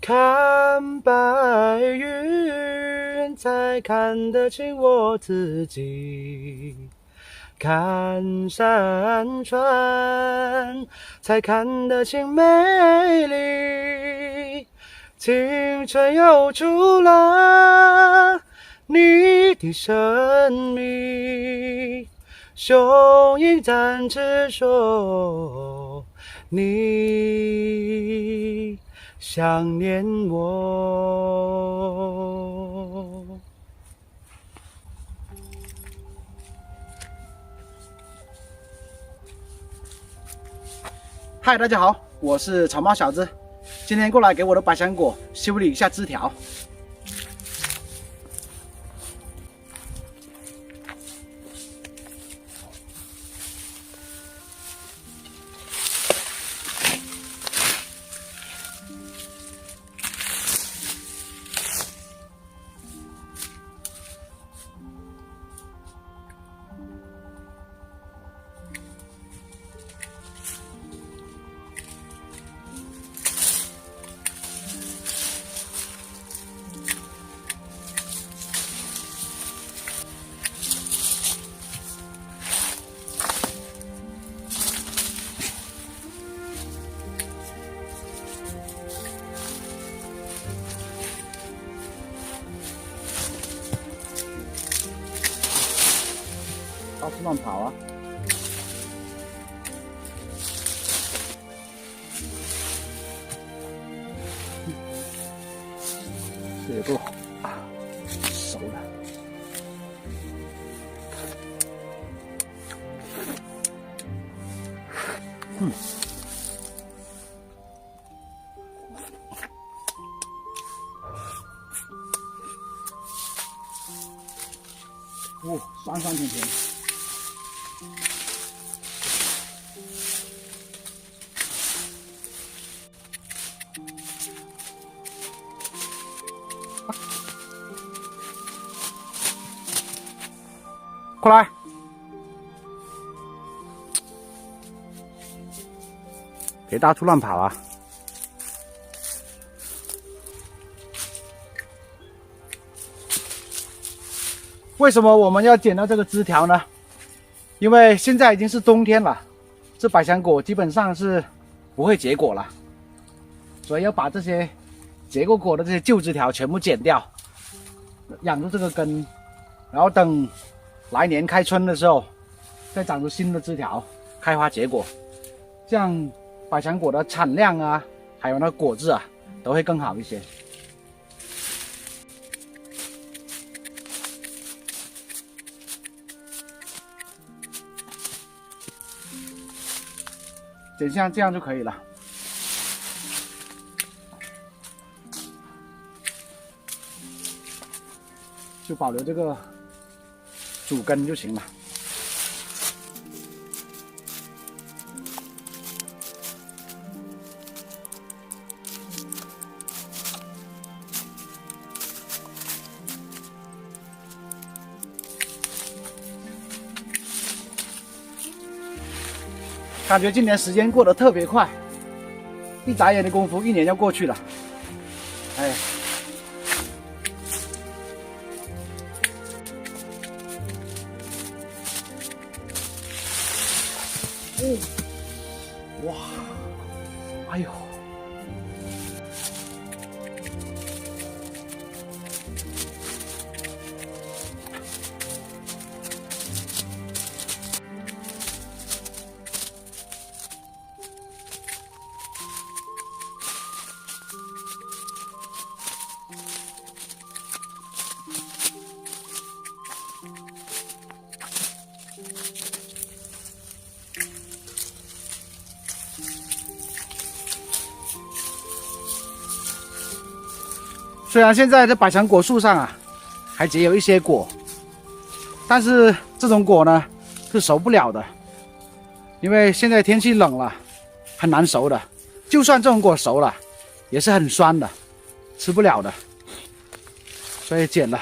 看白云，才看得清我自己；看山川，才看得清美丽。青春又出了你的生命，雄鹰展翅说你想念我。嗨，大家好，我是草帽小子，今天过来给我的百香果修理一下枝条。到处乱跑啊！这也够熟的。哦，酸酸甜甜。过来！别到处乱跑啊！为什么我们要剪到这个枝条呢？因为现在已经是冬天了，这百香果基本上是不会结果了，所以要把这些结过果的这些旧枝条全部剪掉，养住这个根，然后等来年开春的时候，再长出新的枝条，开花结果，这样百香果的产量啊，还有那果质啊，都会更好一些。剪像这样就可以了。就保留这个主根就行了。感觉今年时间过得特别快，一眨眼的功夫，一年要过去了。哎。哇，哎呦！虽然现在这百香果树上啊还结有一些果，但是这种果呢是熟不了的，因为现在天气冷了，很难熟的。就算这种果熟了，也是很酸的，吃不了的，所以剪了。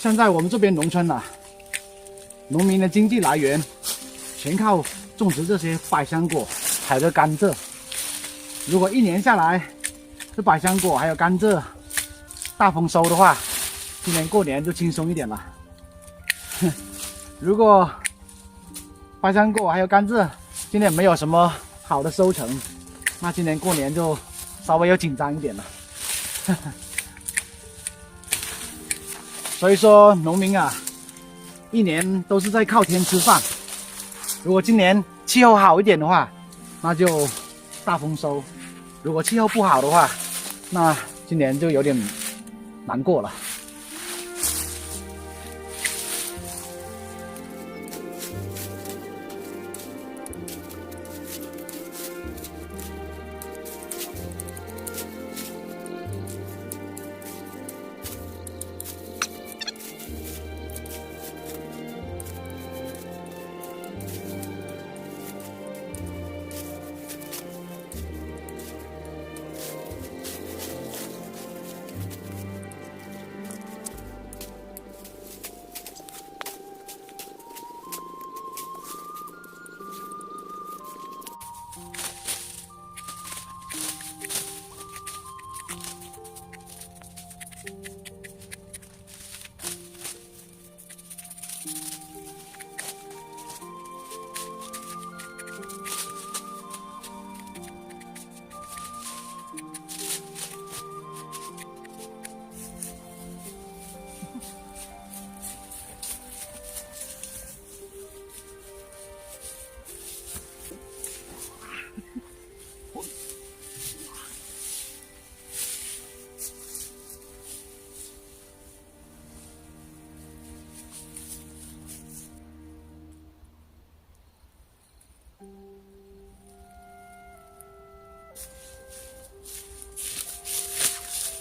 现在我们这边农村啊，农民的经济来源全靠种植这些百香果，还有个甘蔗。如果一年下来，这百香果还有甘蔗大丰收的话，今年过年就轻松一点了。如果百香果还有甘蔗今年没有什么好的收成，那今年过年就稍微要紧张一点了。所以说农民啊，一年都是在靠天吃饭。如果今年气候好一点的话，那就大丰收；如果气候不好的话，那今年就有点难过了。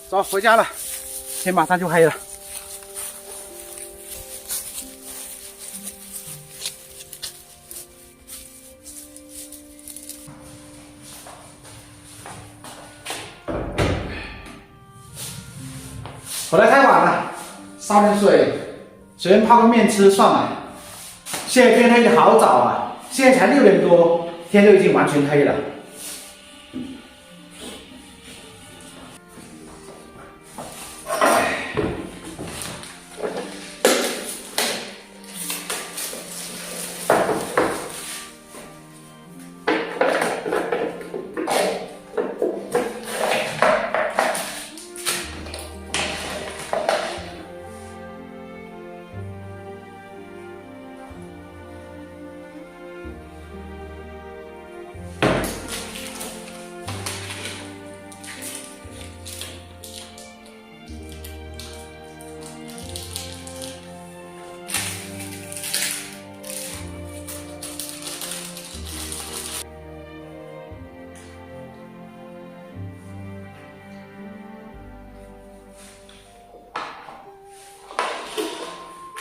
走，回家了，天马上就黑了。回来太晚了，烧点水，随便泡个面吃算了。现在天黑的好早啊，现在才6点多，天就已经完全黑了。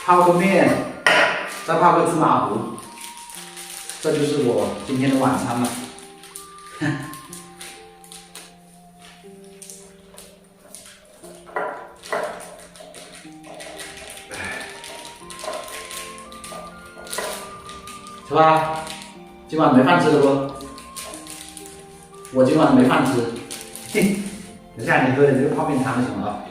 泡个面，再泡个芝麻糊，这就是我今天的晚餐了。是吧？今晚没饭吃了不？我今晚没饭吃。嘿，等下你喝的这个泡面汤就行了。